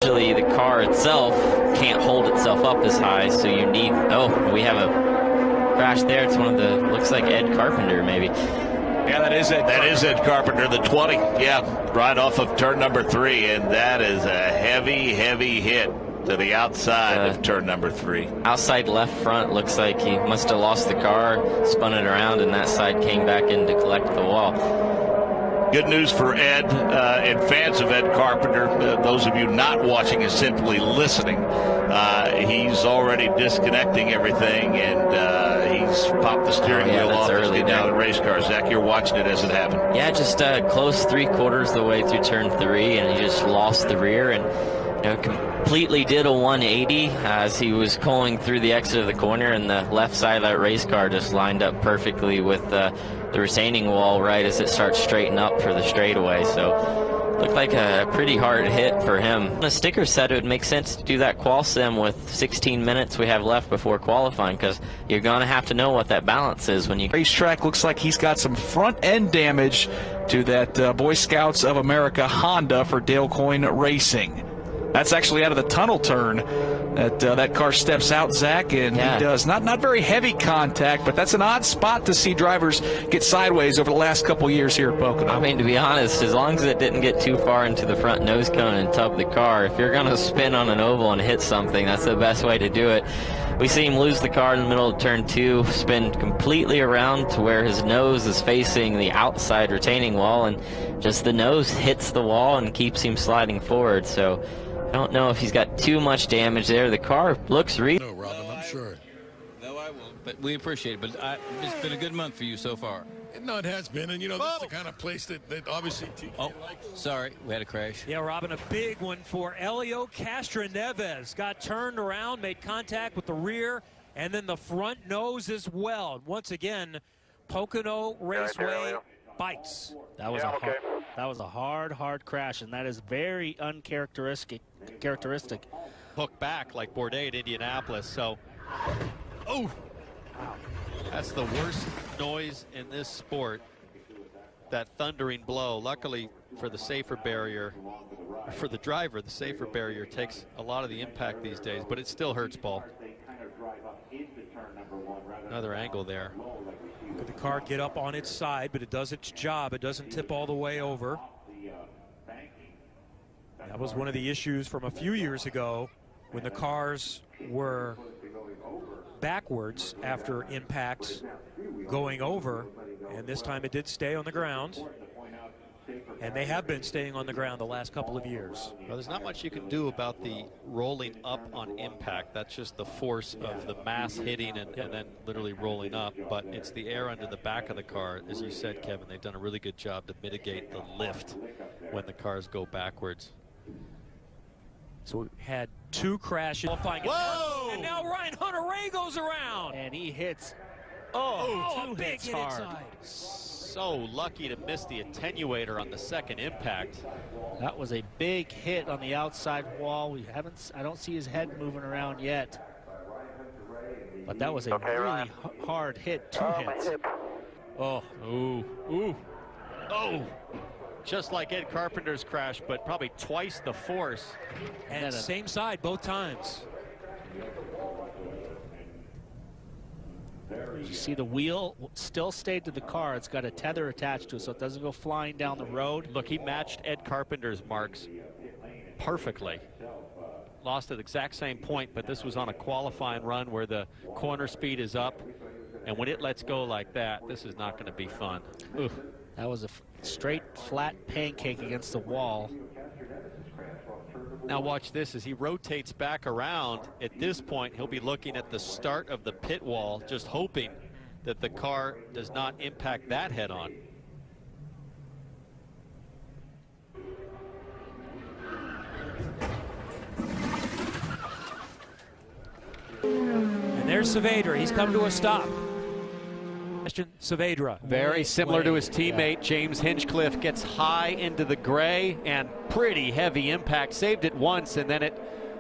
Actually, the car itself can't hold itself up as high, so you need... Oh, we have a crash there. It's one of the... Looks like Ed Carpenter, maybe. Yeah, that is Ed. That is Ed Carpenter, the 20. Yeah, right off of turn number 3, and that is a heavy, heavy hit to the outside of turn number 3. Outside left front, looks like he must have lost the car, spun it around, and that side came back in to collect the wall. Good news for Ed and fans of Ed Carpenter. Those of you not watching and simply listening, he's already disconnecting everything, and he's popped the steering wheel off and getting out of the race car. Zach, you're watching it as it happened. Yeah, just close 3/4 of the way through turn 3, and he just lost the rear and completely did a 180 as he was pulling through the exit of the corner, and the left side of that race car just lined up perfectly with the retaining wall right as it starts straightening up for the straightaway. So looked like a pretty hard hit for him. The sticker said it would make sense to do that qual sim with 16 minutes we have left before qualifying, because you're going to have to know what that balance is when you... Racetrack looks like he's got some front end damage to that Boy Scouts of America Honda for Dale Coyne Racing. That's actually out of the tunnel turn. That car steps out, Zach, and he does not very heavy contact, but that's an odd spot to see drivers get sideways over the last couple years here at Pocono. I mean, to be honest, as long as it didn't get too far into the front nose cone and tub the car, if you're going to spin on an oval and hit something, that's the best way to do it. We see him lose the car in the middle of turn 2, spin completely around to where his nose is facing the outside retaining wall, and just the nose hits the wall and keeps him sliding forward. So I don't know if he's got too much damage there. The car looks No, Robin, I'm sure. No, I won't, but we appreciate it. But it's been a good month for you so far. No, it has been, and this is the kind of place that obviously TK likes. Sorry, we had a crash. Yeah, Robin, a big one for Elio Castroneves. Got turned around, made contact with the rear, and then the front nose as well. Once again, Pocono Raceway bites. That was a hard crash, and that is very uncharacteristic. Hook back like Bourdais at Indianapolis. So, oh, wow. That's the worst noise in this sport, that thundering blow. Luckily for the safer barrier, for the driver, the safer barrier takes a lot of the impact these days, but it still hurts, Paul. Another angle there. Could the car get up on its side, but it does its job. It doesn't tip all the way over. That was one of the issues from a few years ago when the cars were backwards after impacts going over, and this time it did stay on the ground, and they have been staying on the ground the last couple of years. Well, there's not much you can do about the rolling up on impact. That's just the force of the mass hitting and then literally rolling up, but it's the air under the back of the car. As you said, Kevin, they've done a really good job to mitigate the lift when the cars go backwards. So we had 2 crashes. Whoa! And now Ryan Hunter-Reay goes around. And he hits. Two big hits hard. Inside. So lucky to miss the attenuator on the second impact. That was a big hit on the outside wall. I don't see his head moving around yet. But that was a really hard hit. 2 hits. Ooh. Just like Ed Carpenter's crash, but probably twice the force. And same side both times. You see the wheel still stayed to the car. It's got a tether attached to it so it doesn't go flying down the road. Look, he matched Ed Carpenter's marks perfectly. Lost at the exact same point, but this was on a qualifying run where the corner speed is up. And when it lets go like that, this is not going to be fun. Ooh. That was a straight, flat pancake against the wall. Now watch this as he rotates back around. At this point, he'll be looking at the start of the pit wall, just hoping that the car does not impact that head on. And there's Saavedra. He's come to a stop. Saavedra. Very similar to his teammate James Hinchcliffe, gets high into the gray and pretty heavy impact. Saved it once and then it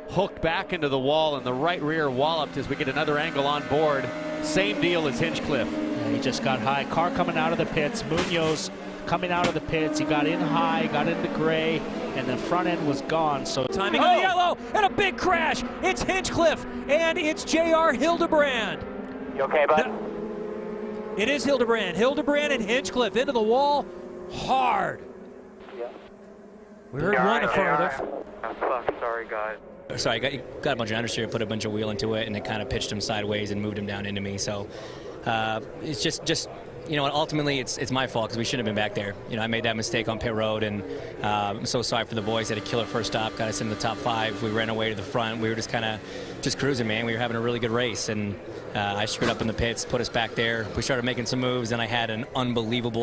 hooked back into the wall and the right rear walloped as we get another angle on board. Same deal as Hinchcliffe. Yeah, he just got high. Car coming out of the pits. Munoz coming out of the pits. He got in high, got in the gray, and the front end was gone. So Timing on the yellow, and a big crash. It's Hinchcliffe, and it's J.R. Hildebrand. You okay, bud? It is Hildebrand. Hildebrand and Hinchcliffe into the wall hard. Yeah. We heard one affirmative. I'm fucking sorry, guys. So I got a bunch of understeer, put a bunch of wheel into it, and it kind of pitched him sideways and moved him down into me. So it's just you know, ultimately it's my fault because we shouldn't have been back there. You know, I made that mistake on pit road, and I'm so sorry for the boys. They had a killer first stop, got us into the top 5. We ran away to the front. We were just kind of cruising, man. We were having a really good race, and I screwed up in the pits, put us back there. We started making some moves, and I had an unbelievable